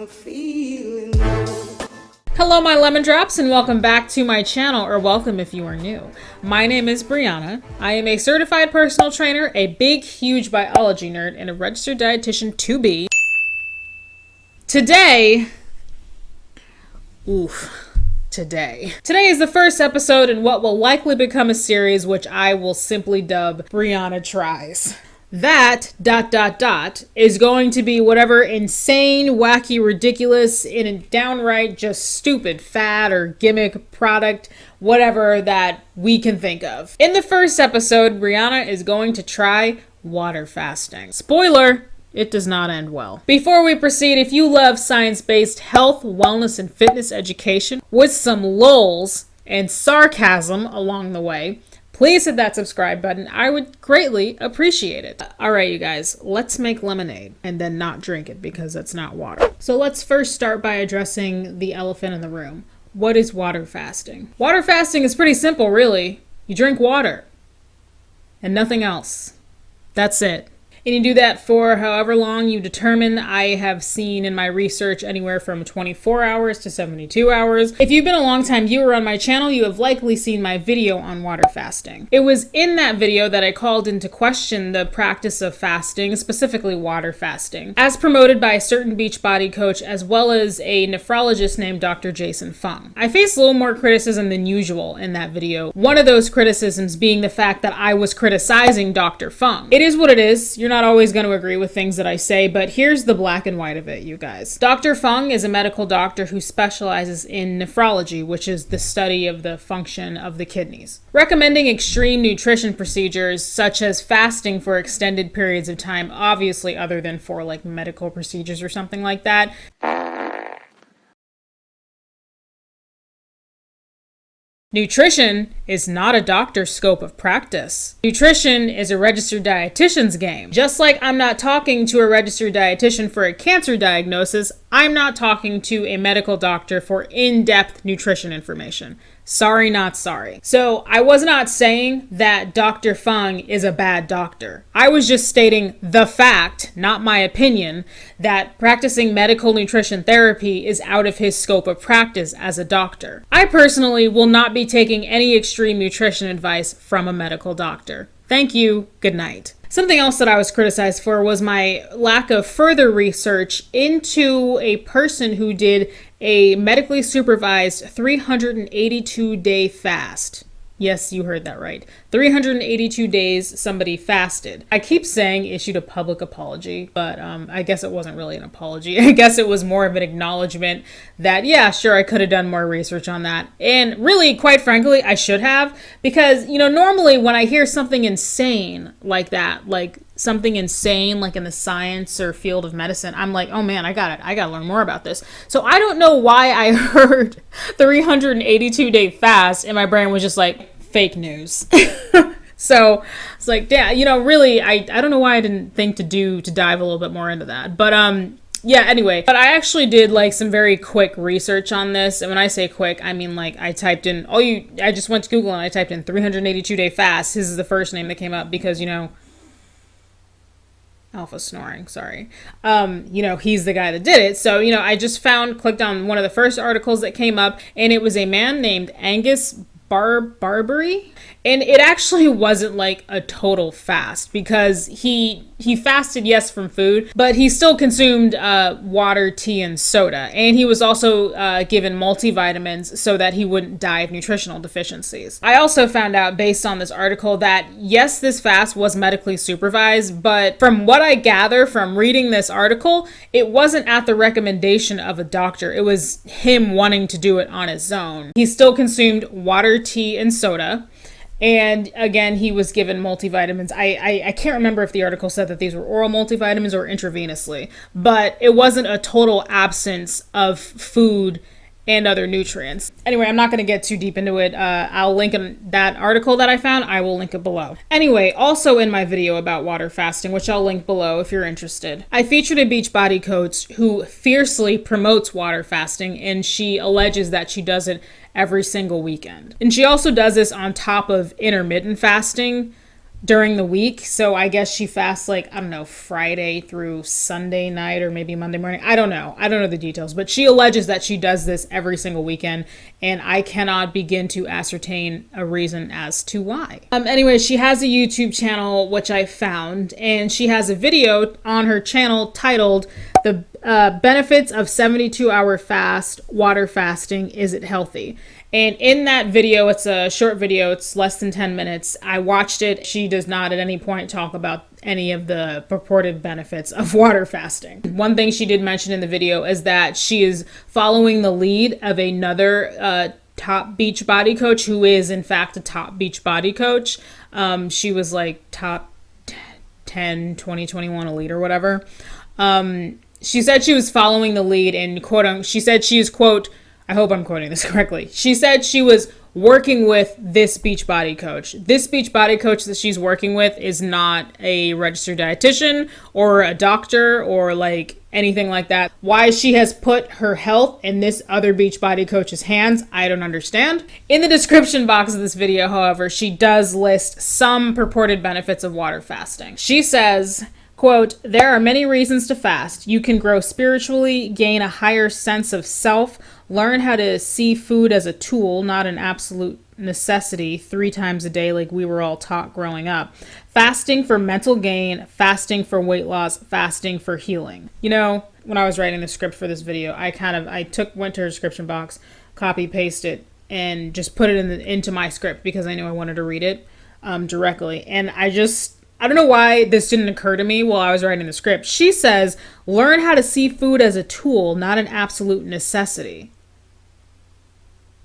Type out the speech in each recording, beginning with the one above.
I'm feeling low. Hello my lemon drops and welcome back to my channel, or welcome if you are new. My name is Brianna. I am a certified personal trainer, a big huge biology nerd, and a registered dietitian to be. Today is the first episode in what will likely become a series which I will simply dub Briannah Tries. That ... is going to be whatever insane, wacky, ridiculous, and downright just stupid fad or gimmick, product, whatever that we can think of. In the first episode, Briannah is going to try water fasting. Spoiler, it does not end well. Before we proceed, if you love science-based health, wellness, and fitness education with some lulls and sarcasm along the way, please hit that subscribe button. I would greatly appreciate it. All right, you guys, let's make lemonade and then not drink it because it's not water. So let's first start by addressing the elephant in the room. What is water fasting? Water fasting is pretty simple, really. You drink water and nothing else. That's it. And you do that for however long you determine. I have seen in my research anywhere from 24 hours to 72 hours. If you've been a long time viewer on my channel, you have likely seen my video on water fasting. It was in that video that I called into question the practice of fasting, specifically water fasting, as promoted by a certain Beachbody coach as well as a nephrologist named Dr. Jason Fung. I faced a little more criticism than usual in that video. One of those criticisms being the fact that I was criticizing Dr. Fung. It is what it is. You're not always going to agree with things that I say, but here's the black and white of it, you guys. Dr. Fung is a medical doctor who specializes in nephrology, which is the study of the function of the kidneys, recommending extreme nutrition procedures such as fasting for extended periods of time, obviously other than for like medical procedures or something like that. Nutrition is not a doctor's scope of practice. Nutrition is a registered dietitian's game. Just like I'm not talking to a registered dietitian for a cancer diagnosis, I'm not talking to a medical doctor for in-depth nutrition information. Sorry, not sorry. So I was not saying that Dr. Fung is a bad doctor. I was just stating the fact, not my opinion, that practicing medical nutrition therapy is out of his scope of practice as a doctor. I personally will not be taking any extreme nutrition advice from a medical doctor. Thank you. Good night. Something else that I was criticized for was my lack of further research into a person who did a medically supervised 382-day fast. Yes, you heard that right. 382 days somebody fasted. I keep saying issued a public apology, but I guess it wasn't really an apology. I guess it was more of an acknowledgement that, yeah, sure, I could have done more research on that. And really, quite frankly, I should have, because, you know, normally when I hear something insane like that, like something insane like in the science or field of medicine, I'm like, oh man, I gotta learn more about this. So I don't know why I heard 382-day fast and my brain was just like, fake news. So it's like, yeah, you know, really, I don't know why I didn't think to dive a little bit more into that. But yeah, anyway, but I actually did like some very quick research on this. And when I say quick, I mean like I typed in, I just went to Google and I typed in 382-day fast. His is the first name that came up because, you know, Alpha snoring, sorry. You know, he's the guy that did it. So, you know, I just clicked on one of the first articles that came up, and it was a man named Angus Barbary. And it actually wasn't like a total fast because he fasted, yes, from food, but he still consumed water, tea, and soda. And he was also given multivitamins so that he wouldn't die of nutritional deficiencies. I also found out based on this article that yes, this fast was medically supervised, but from what I gather from reading this article, it wasn't at the recommendation of a doctor. It was him wanting to do it on his own. He still consumed water, tea, and soda. And again, he was given multivitamins. I can't remember if the article said that these were oral multivitamins or intravenously, but it wasn't a total absence of food and other nutrients. Anyway, I'm not going to get too deep into it. I'll link in that article that I found. I will link it below. Anyway, also in my video about water fasting, which I'll link below if you're interested, I featured a Beachbody coach who fiercely promotes water fasting, and she alleges that she does it every single weekend. And she also does this on top of intermittent fasting, during the week. So I guess she fasts like, I don't know, Friday through Sunday night or maybe Monday morning. I don't know. I don't know the details, but she alleges that she does this every single weekend, and I cannot begin to ascertain a reason as to why. Anyway, she has a YouTube channel, which I found, and she has a video on her channel titled "The Benefits of 72-Hour Fast, Water Fasting, Is It Healthy?" And in that video, it's a short video, it's less than 10 minutes. I watched it. She does not at any point talk about any of the purported benefits of water fasting. One thing she did mention in the video is that she is following the lead of another top beach body coach who is in fact a top beach body coach. She was like top 10, 2021 elite or whatever. She said she was following the lead and she said she is, quote, I hope I'm quoting this correctly. She said she was working with this beach body coach. This beach body coach that she's working with is not a registered dietitian or a doctor or like anything like that. Why she has put her health in this other beach body coach's hands, I don't understand. In the description box of this video, however, she does list some purported benefits of water fasting. She says, quote, there are many reasons to fast. You can grow spiritually, gain a higher sense of self, learn how to see food as a tool, not an absolute necessity 3 times a day like we were all taught growing up. Fasting for mental gain, fasting for weight loss, fasting for healing. You know, when I was writing the script for this video, I went to her description box, copy pasted it, and just put it into my script because I knew I wanted to read it directly. And I don't know why this didn't occur to me while I was writing the script. She says, learn how to see food as a tool, not an absolute necessity.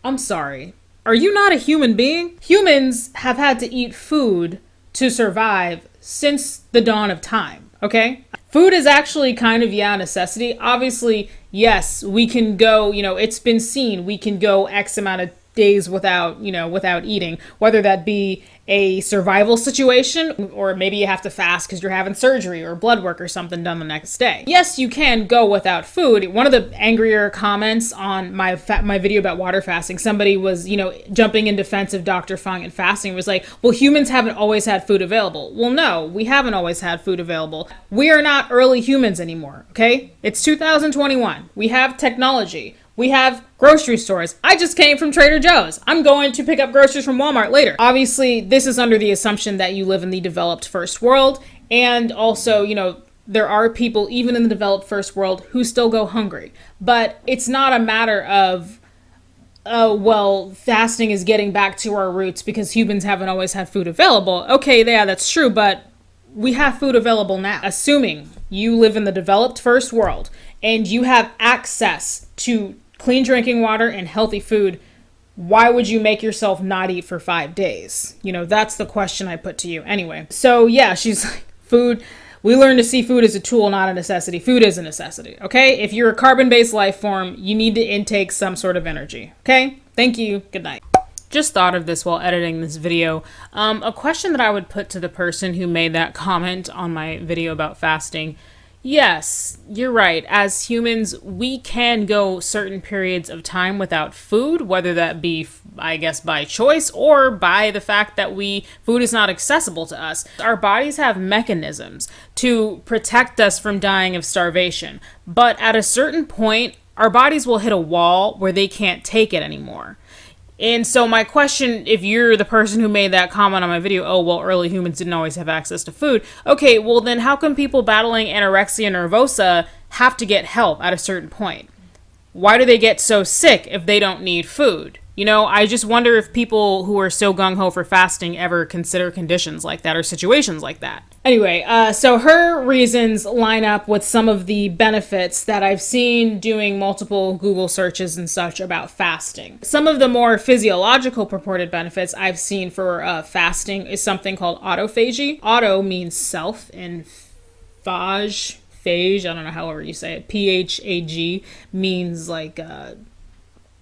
I'm sorry. Are you not a human being? Humans have had to eat food to survive since the dawn of time, okay? Food is actually kind of, a necessity. Obviously, yes, we can go, it's been seen, we can go X amount of days without eating, whether that be a survival situation or maybe you have to fast because you're having surgery or blood work or something done the next day. Yes, you can go without food. One of the angrier comments on my video about water fasting, somebody was, jumping in defense of Dr. Fung and fasting, was like, well, humans haven't always had food available. Well, no, we haven't always had food available. We are not early humans anymore, okay? It's 2021. We have technology. We have grocery stores. I just came from Trader Joe's. I'm going to pick up groceries from Walmart later. Obviously, this is under the assumption that you live in the developed first world. And also, there are people, even in the developed first world, who still go hungry. But it's not a matter of, oh, well, fasting is getting back to our roots because humans haven't always had food available. Okay, yeah, that's true, but we have food available now. Assuming you live in the developed first world and you have access to clean drinking water and healthy food, why would you make yourself not eat for 5 days? That's the question I put to you. Anyway, so yeah, she's like, food, we learn to see food as a tool, not a necessity. Food is a necessity, okay? If you're a carbon-based life form, you need to intake some sort of energy, okay? Thank you. Good night. Just thought of this while editing this video. A question that I would put to the person who made that comment on my video about fasting. Yes, you're right. As humans, we can go certain periods of time without food, whether that be, I guess, by choice or by the fact that food is not accessible to us. Our bodies have mechanisms to protect us from dying of starvation. But at a certain point, our bodies will hit a wall where they can't take it anymore. And so my question, if you're the person who made that comment on my video, oh, well, early humans didn't always have access to food. Okay, well, then how come people battling anorexia nervosa have to get help at a certain point? Why do they get so sick if they don't need food? I just wonder if people who are so gung-ho for fasting ever consider conditions like that or situations like that. Anyway, so her reasons line up with some of the benefits that I've seen doing multiple Google searches and such about fasting. Some of the more physiological purported benefits I've seen for fasting is something called autophagy. Auto means self and phage, I don't know however you say it, phag means like,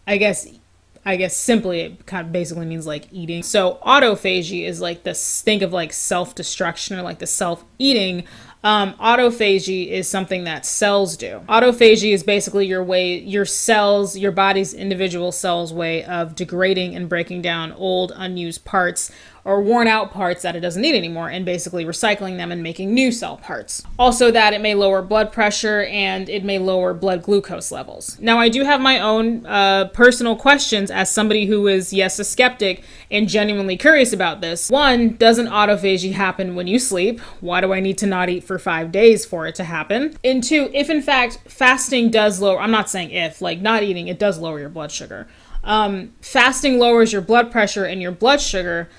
I guess simply it kind of basically means like eating. So autophagy is like this, think of like self-destruction or like the self-eating. Autophagy is something that cells do. Autophagy is basically your cells, your body's individual cells' way of degrading and breaking down old unused parts or worn out parts that it doesn't need anymore, and basically recycling them and making new cell parts. Also that it may lower blood pressure and it may lower blood glucose levels. Now I do have my own personal questions as somebody who is, yes, a skeptic and genuinely curious about this. One, doesn't autophagy happen when you sleep? Why do I need to not eat for 5 days for it to happen? And two, if in fact fasting does lower, I'm not saying if, like not eating, it does lower your blood sugar. Fasting lowers your blood pressure and your blood sugar.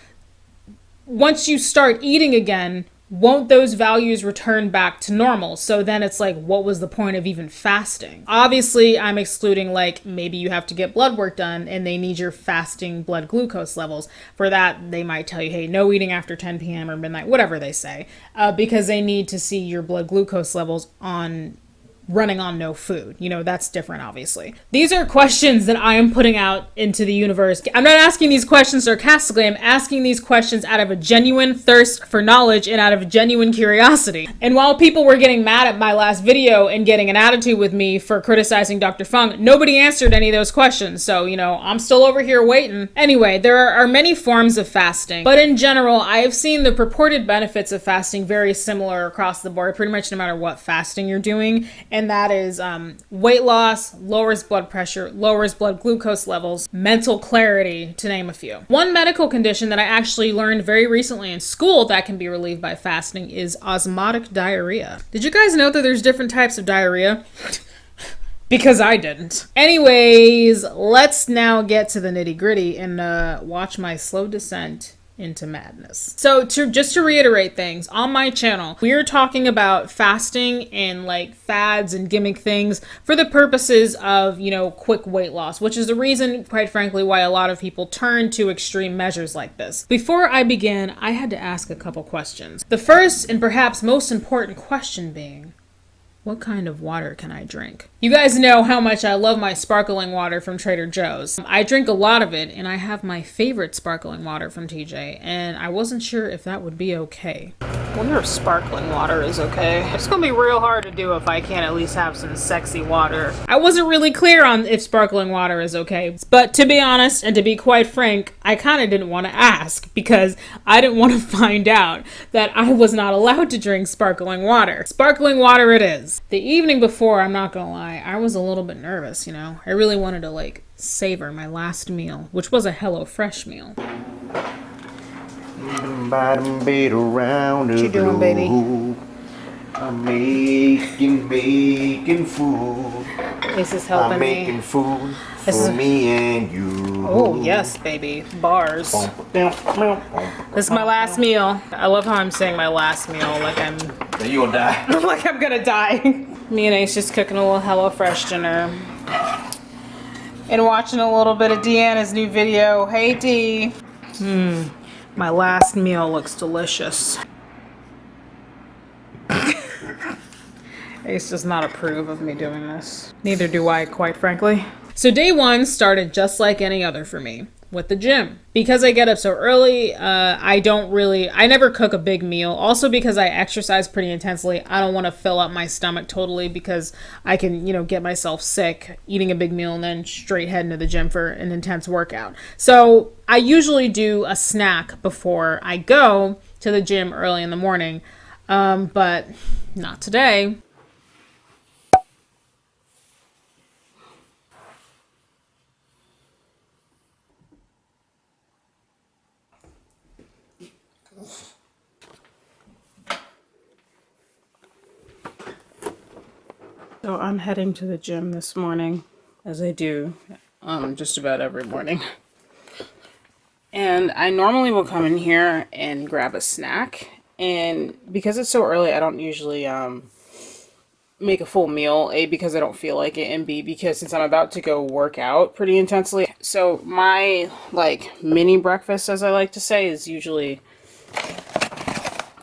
Once you start eating again, won't those values return back to normal? So then it's like, what was the point of even fasting? Obviously, I'm excluding like maybe you have to get blood work done and they need your fasting blood glucose levels. For that, they might tell you, hey, no eating after 10 p.m. or midnight, whatever they say, because they need to see your blood glucose levels running on no food. You know, that's different, obviously. These are questions that I am putting out into the universe. I'm not asking these questions sarcastically. I'm asking these questions out of a genuine thirst for knowledge and out of a genuine curiosity. And while people were getting mad at my last video and getting an attitude with me for criticizing Dr. Fung, nobody answered any of those questions. So, you know, I'm still over here waiting. Anyway, there are many forms of fasting, but in general, I have seen the purported benefits of fasting very similar across the board, pretty much no matter what fasting you're doing. And that is weight loss, lowers blood pressure, lowers blood glucose levels, mental clarity, to name a few. One medical condition that I actually learned very recently in school that can be relieved by fasting is osmotic diarrhea. Did you guys know that there's different types of diarrhea? Because I didn't. Anyways, let's now get to the nitty gritty and watch my slow descent into madness. So just to reiterate things, on my channel, we are talking about fasting and like fads and gimmick things for the purposes of, you know, quick weight loss, which is the reason, quite frankly, why a lot of people turn to extreme measures like this. Before I begin, I had to ask a couple questions. The first and perhaps most important question being, what kind of water can I drink? You guys know how much I love my sparkling water from Trader Joe's. I drink a lot of it, and I have my favorite sparkling water from TJ, and I wasn't sure if that would be okay. I wonder if sparkling water is okay. It's gonna be real hard to do if I can't at least have some sexy water. I wasn't really clear on if sparkling water is okay, but to be honest, and to be quite frank, I kind of didn't want to ask because I didn't want to find out that I was not allowed to drink sparkling water. Sparkling water it is. The evening before, I'm not gonna lie, I was a little bit nervous, you know? I really wanted to like savor my last meal, which was a HelloFresh meal. What you doing, baby? I'm making food. This is helping me. I'm making food for me and you. Oh, yes, baby. Bars. This is my last meal. I love how I'm saying my last meal like I'm... You gonna die. like I'm gonna die. Me and Ace just cooking a little HelloFresh dinner. And watching a little bit of Deanna's new video. Hey, D. My last meal looks delicious. Ace does not approve of me doing this. Neither do I, quite frankly. So day one started just like any other for me, with the gym. Because I get up so early, I never cook a big meal. Also because I exercise pretty intensely, I don't want to fill up my stomach totally because I can, you know, get myself sick eating a big meal and then straight head into the gym for an intense workout. So I usually do a snack before I go to the gym early in the morning, but not today. So I'm heading to the gym this morning, as I do just about every morning. And I normally will come in here and grab a snack. And because it's so early, I don't usually make a full meal. A, because I don't feel like it, and B, because since I'm about to go work out pretty intensely. So my like mini breakfast, as I like to say, is usually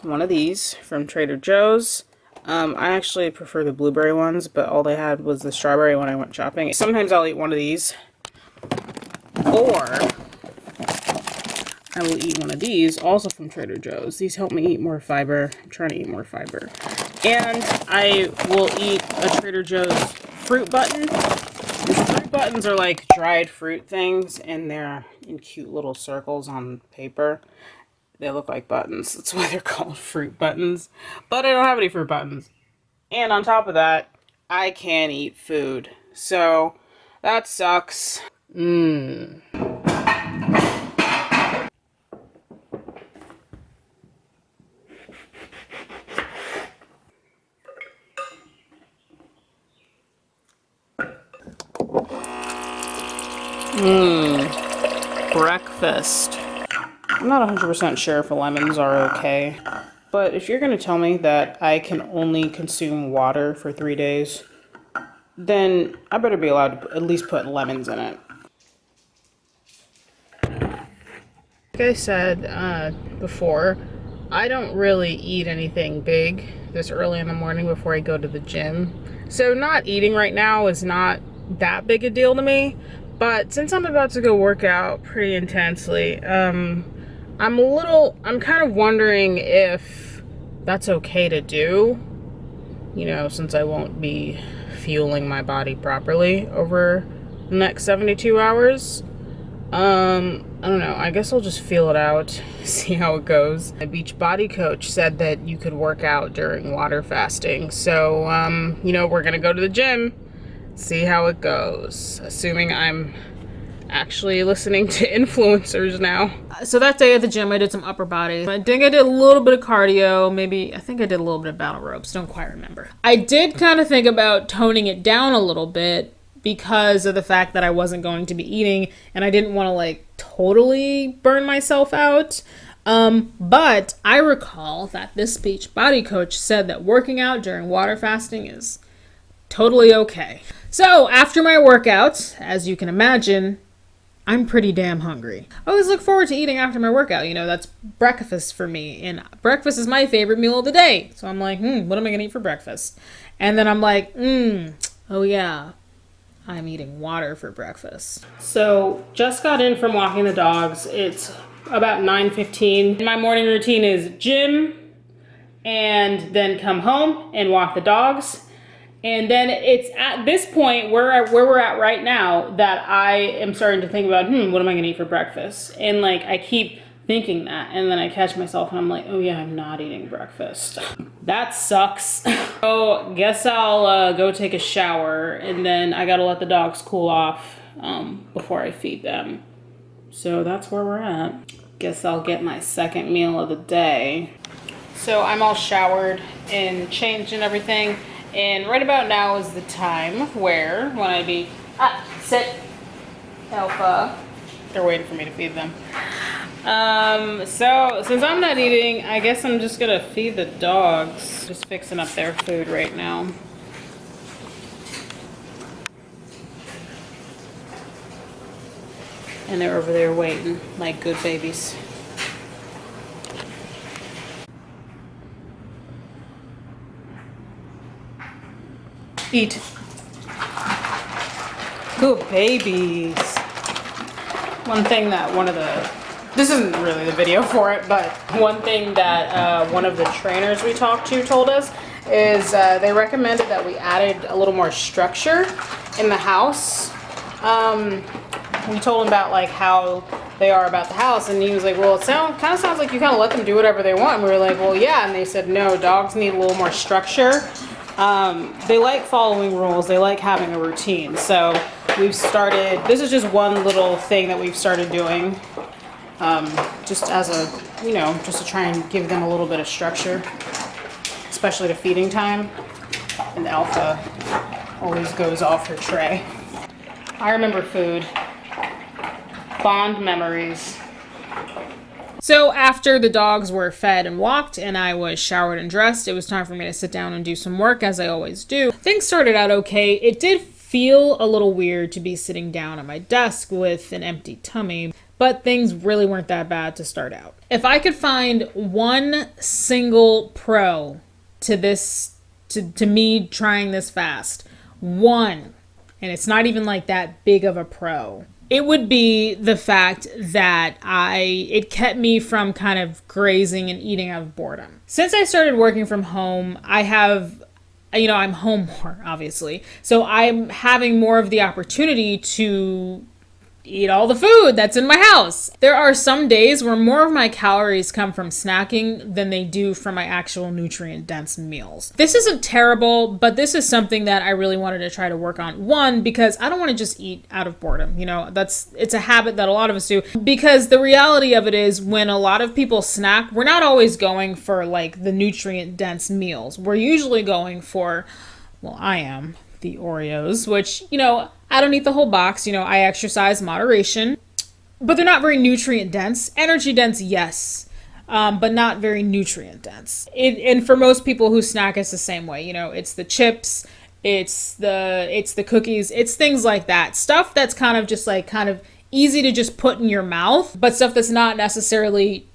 one of these from Trader Joe's. I actually prefer the blueberry ones, but all they had was the strawberry when I went shopping. Sometimes I'll eat one of these, or I will eat one of these, also from Trader Joe's. These help me eat more fiber. I'm trying to eat more fiber. And I will eat a Trader Joe's fruit button. These fruit buttons are like dried fruit things, and they're in cute little circles on paper. They look like buttons. That's why they're called fruit buttons. But I don't have any fruit buttons. And on top of that, I can't eat food. So that sucks. Mmm. Breakfast. I'm not 100% sure if lemons are okay, but if you're gonna tell me that I can only consume water for 3 days, then I better be allowed to at least put lemons in it. Like I said before, I don't really eat anything big this early in the morning before I go to the gym. So not eating right now is not that big a deal to me. But since I'm about to go work out pretty intensely, I'm kind of wondering if that's okay to do, you know, since I won't be fueling my body properly over the next 72 hours. I don't know. I guess I'll just feel it out, see how it goes. The beach body coach said that you could work out during water fasting. So, you know, we're gonna go to the gym, see how it goes, assuming I'm actually listening to influencers now. So that day at the gym, I did some upper body. I think I did a little bit of cardio. I think I did a little bit of battle ropes. Don't quite remember. I did kind of think about toning it down a little bit because of the fact that I wasn't going to be eating and I didn't want to like totally burn myself out. But I recall that this beach body coach said that working out during water fasting is totally okay. So after my workout, as you can imagine, I'm pretty damn hungry. I always look forward to eating after my workout. You know, that's breakfast for me. And breakfast is my favorite meal of the day. So I'm like, what am I going to eat for breakfast? And then I'm like, oh yeah, I'm eating water for breakfast. So just got in from walking the dogs. It's about 9:15. My morning routine is gym and then come home and walk the dogs. And then it's at this point where we're at right now that I am starting to think about, what am I going to eat for breakfast? And like, I keep thinking that. And then I catch myself and I'm like, oh yeah, I'm not eating breakfast. That sucks. So guess I'll go take a shower and then I got to let the dogs cool off before I feed them. So that's where we're at. Guess I'll get my second meal of the day. So I'm all showered and changed and everything. And right about now is the time where when I be, sit, Alpha. They're waiting for me to feed them. So since I'm not eating, I guess I'm just gonna feed the dogs. Just fixing up their food right now. And they're over there waiting like good babies. Eat. Good babies. One thing that this isn't really the video for it, but one thing that one of the trainers we talked to told us is they recommended that we added a little more structure in the house. We told him about like how they are about the house, and he was like, well, it kind of sounds like you kind of let them do whatever they want. And we were like, well, yeah. And they said, no, dogs need a little more structure. They like following rules. They like having a routine. So we've started, this is just one little thing that we've started doing, just as a, just to try and give them a little bit of structure, especially to feeding time. And Alpha always goes off her tray. I remember food. Fond memories. So after the dogs were fed and walked and I was showered and dressed, it was time for me to sit down and do some work as I always do. Things started out okay. It did feel a little weird to be sitting down at my desk with an empty tummy, but things really weren't that bad to start out. If I could find one single pro to this, to me trying this fast, one, and it's not even like that big of a pro, it would be the fact that it kept me from kind of grazing and eating out of boredom. Since I started working from home, I'm home more, obviously. So I'm having more of the opportunity to eat all the food that's in my house. There are some days where more of my calories come from snacking than they do from my actual nutrient-dense meals. This isn't terrible, but this is something that I really wanted to try to work on. One, because I don't want to just eat out of boredom. You know, it's a habit that a lot of us do. Because the reality of it is, when a lot of people snack, we're not always going for like the nutrient-dense meals. We're usually going for, well, I am, the Oreos, which, you know, I don't eat the whole box. You know, I exercise moderation, but they're not very nutrient dense. Energy dense, yes, but not very nutrient dense. And for most people who snack, it's the same way. You know, it's the chips, it's the cookies, it's things like that. Stuff that's kind of easy to just put in your mouth, but stuff that's not necessarily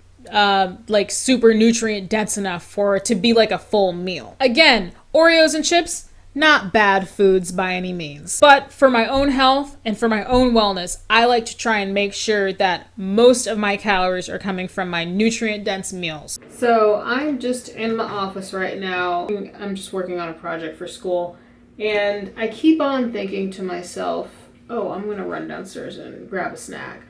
like super nutrient dense enough for it to be like a full meal. Again, Oreos and chips, not bad foods by any means. But for my own health and for my own wellness, I like to try and make sure that most of my calories are coming from my nutrient-dense meals. So I'm just in my office right now. I'm just working on a project for school. And I keep on thinking to myself, oh, I'm going to run downstairs and grab a snack.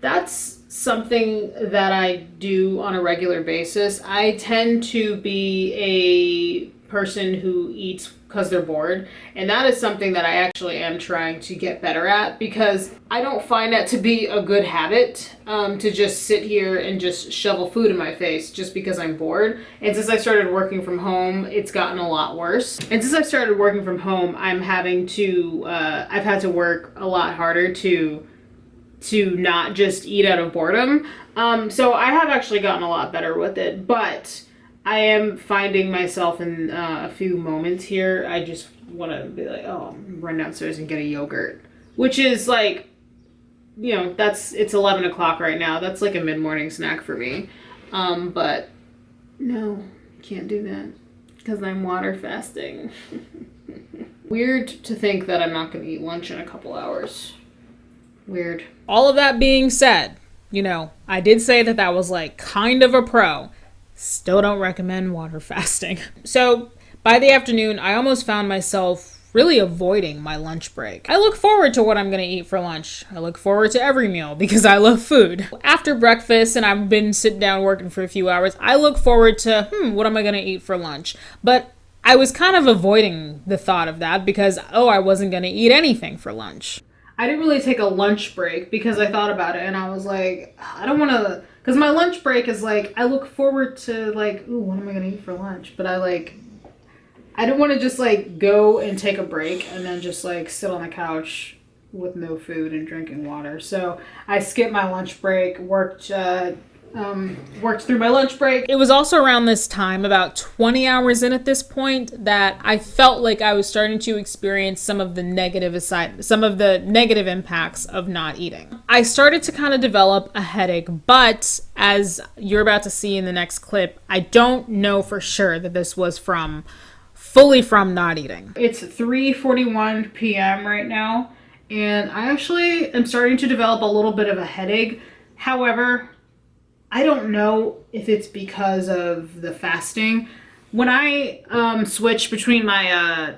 That's something that I do on a regular basis. I tend to be a person who eats because they're bored, and that is something that I actually am trying to get better at, because I don't find that to be a good habit, to just sit here and just shovel food in my face just because I'm bored. And since I started working from home, it's gotten a lot worse. And since I started working from home, I've had to work a lot harder to not just eat out of boredom. So I have actually gotten a lot better with it, but I am finding myself in a few moments here. I just want to be like, oh, run downstairs and get a yogurt, which is like, you know, it's 11 o'clock right now. That's like a mid-morning snack for me. But no, can't do that because I'm water fasting. Weird to think that I'm not going to eat lunch in a couple hours. Weird. All of that being said, you know, I did say that was like kind of a pro. Still don't recommend water fasting. So by the afternoon, I almost found myself really avoiding my lunch break. I look forward to what I'm going to eat for lunch. I look forward to every meal because I love food. After breakfast, and I've been sitting down working for a few hours, I look forward to, what am I going to eat for lunch? But I was kind of avoiding the thought of that because, I wasn't going to eat anything for lunch. I didn't really take a lunch break because I thought about it and I was like, I don't want to, because my lunch break is like, I look forward to like, ooh, what am I going to eat for lunch? But I don't want to just like go and take a break and then just like sit on the couch with no food and drinking water. So I skipped my lunch break, worked through my lunch break. It was also around this time, about 20 hours in at this point, that I felt like I was starting to experience some of the negative impacts of not eating. I started to kind of develop a headache, but as you're about to see in the next clip, I don't know for sure that this was fully from not eating. It's 3:41 p.m. right now, and I actually am starting to develop a little bit of a headache. However, I don't know if it's because of the fasting. When I switch between my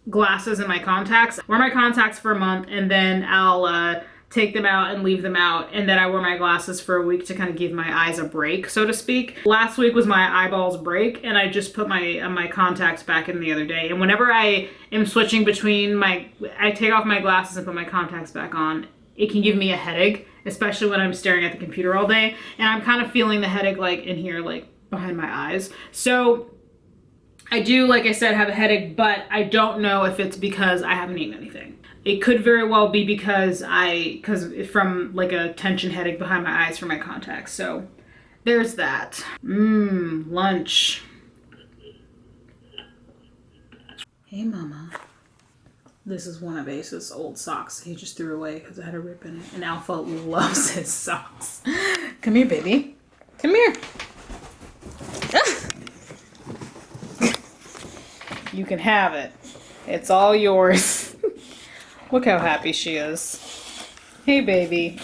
glasses and my contacts, I wear my contacts for a month and then I'll take them out and leave them out, and then I wear my glasses for a week to kind of give my eyes a break, so to speak. Last week was my eyeballs break, and I just put my contacts back in the other day. And whenever I am switching between I take off my glasses and put my contacts back on, it can give me a headache, especially when I'm staring at the computer all day. And I'm kind of feeling the headache like in here, like behind my eyes. So I do, like I said, have a headache, but I don't know if it's because I haven't eaten anything. It could very well be because from like a tension headache behind my eyes from my contacts. So there's that. Lunch. Hey, Mama. This is one of Ace's old socks he just threw away because it had a rip in it. And Alpha loves his socks. Come here, baby. Come here. Ah. You can have it. It's all yours. Look how happy she is. Hey, baby.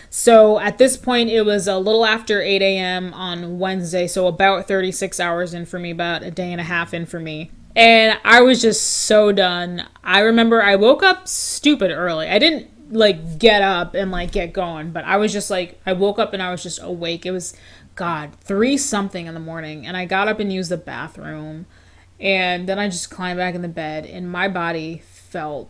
So at this point, it was a little after 8 a.m. on Wednesday, so about 36 hours in for me, about a day and a half in for me. And I was just so done. I remember I woke up stupid early. I didn't like get up and like get going. But I was just like, I woke up and I was just awake. It was, God, 3 something in the morning. And I got up and used the bathroom. And then I just climbed back in the bed and my body felt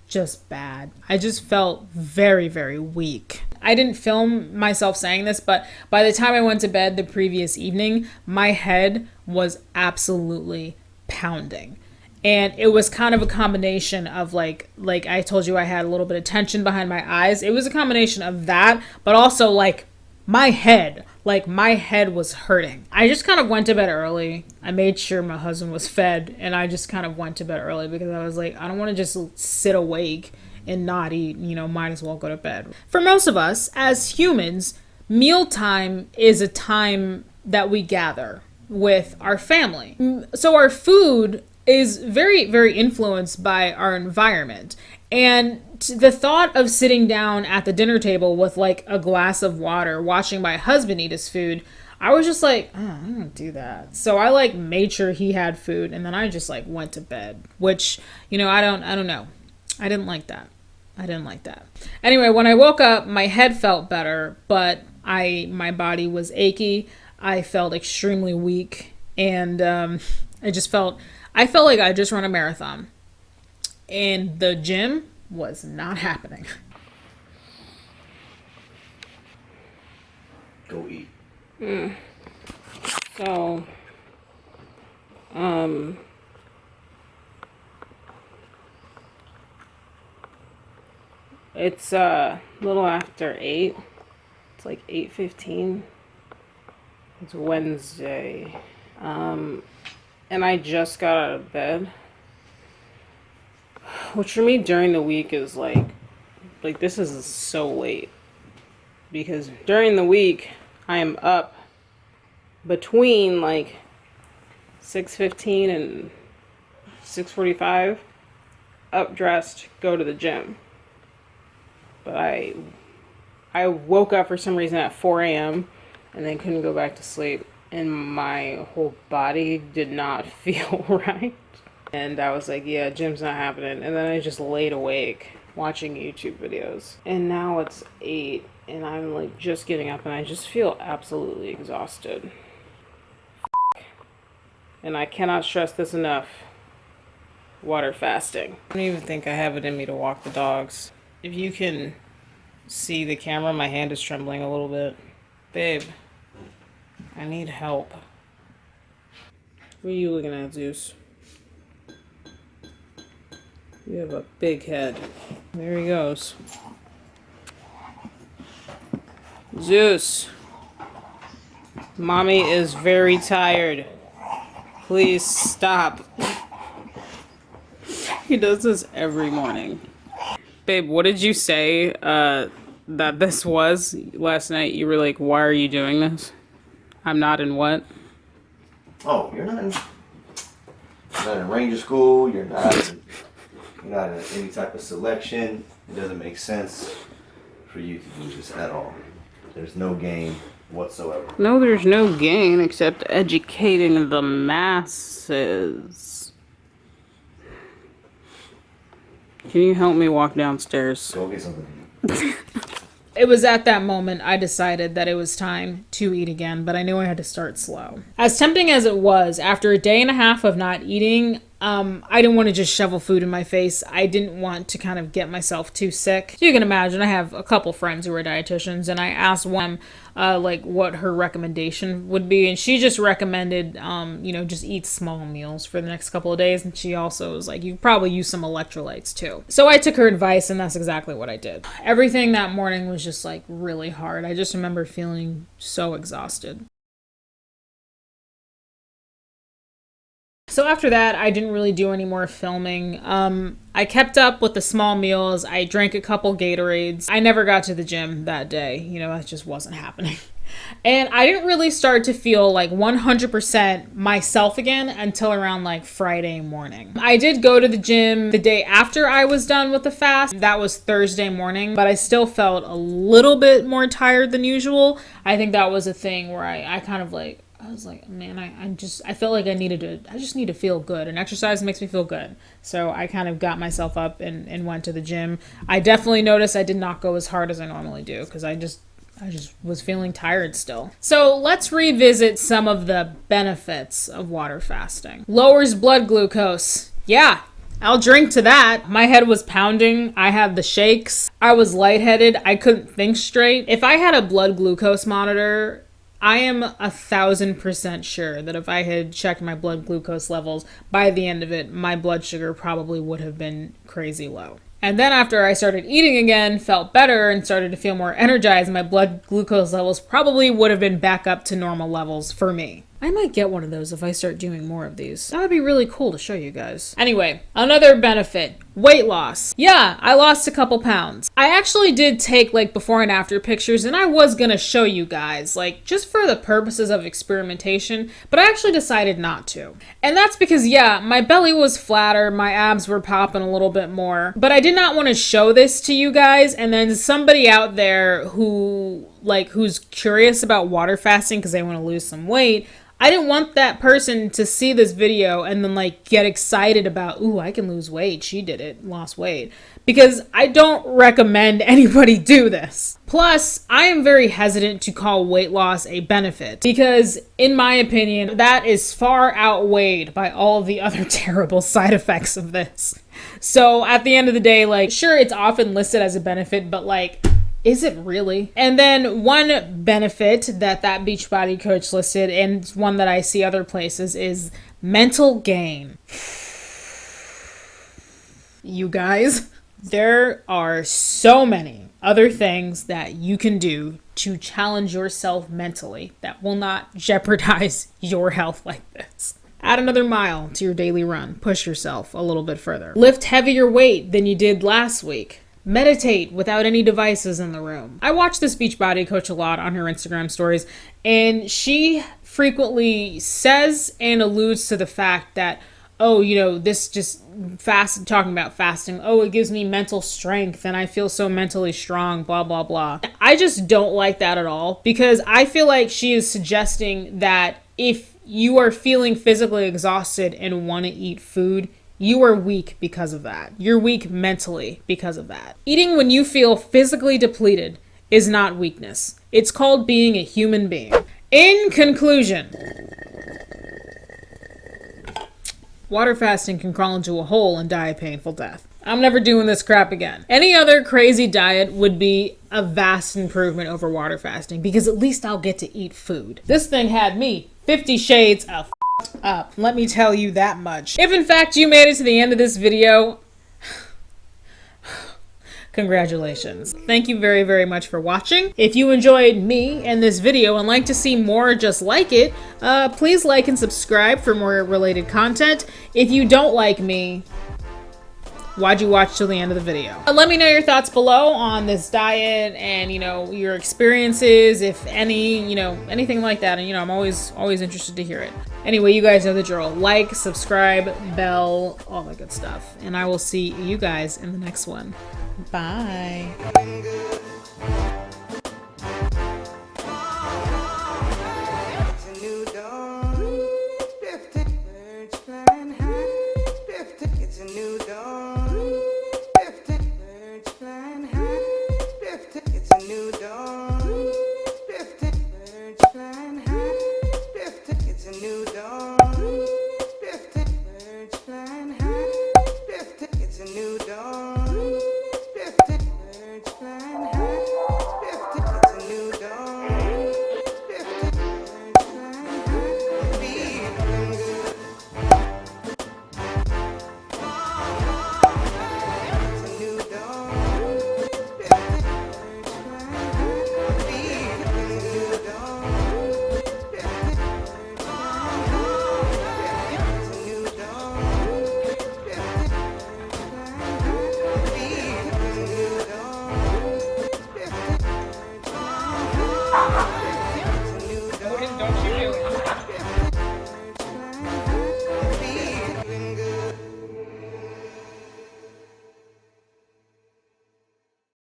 just bad. I just felt very, very weak. I didn't film myself saying this, but by the time I went to bed the previous evening, my head was absolutely pounding. And it was kind of a combination of like I told you, I had a little bit of tension behind my eyes. It was a combination of that, but also like my head was hurting. I just kind of went to bed early. I made sure my husband was fed, and I just kind of went to bed early because I was like, I don't want to just sit awake and not eat, might as well go to bed. For most of us as humans, mealtime is a time that we gather with our family. So our food is very, very influenced by our environment. And the thought of sitting down at the dinner table with like a glass of water, watching my husband eat his food, I was just like, oh, I don't do that. So I like made sure he had food, and then I just like went to bed, which, I don't know. I didn't like that. Anyway, when I woke up, my head felt better, but my body was achy. I felt extremely weak, and I felt like I just run a marathon. And the gym was not happening. Go eat. So, it's a little after 8. It's like 8:15. It's Wednesday. And I just got out of bed. Which for me during the week is like this is so late. Because during the week, I am up between like 6:15 and 6:45, up dressed, go to the gym. But I woke up for some reason at 4 a.m. and then couldn't go back to sleep. And my whole body did not feel right. And I was like, yeah, gym's not happening. And then I just laid awake watching YouTube videos. And now it's 8 and I'm like just getting up and I just feel absolutely exhausted. And I cannot stress this enough. Water fasting. I don't even think I have it in me to walk the dogs. If you can see the camera, my hand is trembling a little bit. Babe, I need help. What are you looking at, Zeus? You have a big head. There he goes. Zeus. Mommy is very tired. Please stop. He does this every morning. Babe, what did you say that this was last night? You were like, why are you doing this? I'm not in what? Oh, you're not in ranger school. You're not in any type of selection. It doesn't make sense for you to do this at all. There's no gain whatsoever. No, there's no gain except educating the masses. Can you help me walk downstairs? Go get something to eat. It was at that moment I decided that it was time to eat again, but I knew I had to start slow. As tempting as it was, after a day and a half of not eating, I didn't want to just shovel food in my face. I didn't want to kind of get myself too sick. So you can imagine I have a couple friends who are dietitians, and I asked one what her recommendation would be, and she just recommended just eat small meals for the next couple of days. And she also was like, you probably use some electrolytes too. So I took her advice, and that's exactly what I did. Everything that morning was just like really hard. I just remember feeling so exhausted. So after that, I didn't really do any more filming. I kept up with the small meals. I drank a couple Gatorades. I never got to the gym that day. That just wasn't happening. And I didn't really start to feel like 100% myself again until around like Friday morning. I did go to the gym the day after I was done with the fast. That was Thursday morning, but I still felt a little bit more tired than usual. I think that was a thing where I kind of like, I was like, man, I felt like I just need to feel good, and exercise makes me feel good. So I kind of got myself up and went to the gym. I definitely noticed I did not go as hard as I normally do, because I just was feeling tired still. So let's revisit some of the benefits of water fasting. Lowers blood glucose. Yeah, I'll drink to that. My head was pounding. I had the shakes. I was lightheaded. I couldn't think straight. If I had a blood glucose monitor, I am 1,000% sure that if I had checked my blood glucose levels, by the end of it, my blood sugar probably would have been crazy low. And then after I started eating again, felt better, and started to feel more energized, my blood glucose levels probably would have been back up to normal levels for me. I might get one of those if I start doing more of these. That would be really cool to show you guys. Anyway, another benefit, weight loss. Yeah, I lost a couple pounds. I actually did take like before and after pictures, and I was gonna show you guys, like just for the purposes of experimentation, but I actually decided not to. And that's because, yeah, my belly was flatter, my abs were popping a little bit more, but I did not want to show this to you guys, and then somebody out there who's curious about water fasting because they want to lose some weight, I didn't want that person to see this video and then like get excited about, ooh, I can lose weight. She did it, lost weight. Because I don't recommend anybody do this. Plus, I am very hesitant to call weight loss a benefit because, in my opinion, that is far outweighed by all the other terrible side effects of this. So at the end of the day, like, sure, it's often listed as a benefit, but like, is it really? And then one benefit that Beachbody coach listed, and one that I see other places, is mental gain. You guys, there are so many other things that you can do to challenge yourself mentally that will not jeopardize your health like this. Add another mile to your daily run. Push yourself a little bit further. Lift heavier weight than you did last week. Meditate without any devices in the room. I watch this Beachbody coach a lot on her Instagram stories, and she frequently says and alludes to the fact that, oh, you know, this just talking about fasting, oh, it gives me mental strength and I feel so mentally strong, blah, blah, blah. I just don't like that at all, because I feel like she is suggesting that if you are feeling physically exhausted and want to eat food, you are weak because of that. You're weak mentally because of that. Eating when you feel physically depleted is not weakness. It's called being a human being. In conclusion, water fasting can crawl into a hole and die a painful death. I'm never doing this crap again. Any other crazy diet would be a vast improvement over water fasting, because at least I'll get to eat food. This thing had me 50 shades of up. Let me tell you that much. If in fact you made it to the end of this video, congratulations. Thank you very, very much for watching. If you enjoyed me and this video and like to see more just like it, please like and subscribe for more related content. If you don't like me, why'd you watch till the end of the video? Let me know your thoughts below on this diet and, you know, your experiences, if any, you know, anything like that. And, you know, I'm always interested to hear it. Anyway, you guys know the drill. Like, subscribe, bell, all that good stuff. And I will see you guys in the next one. Bye.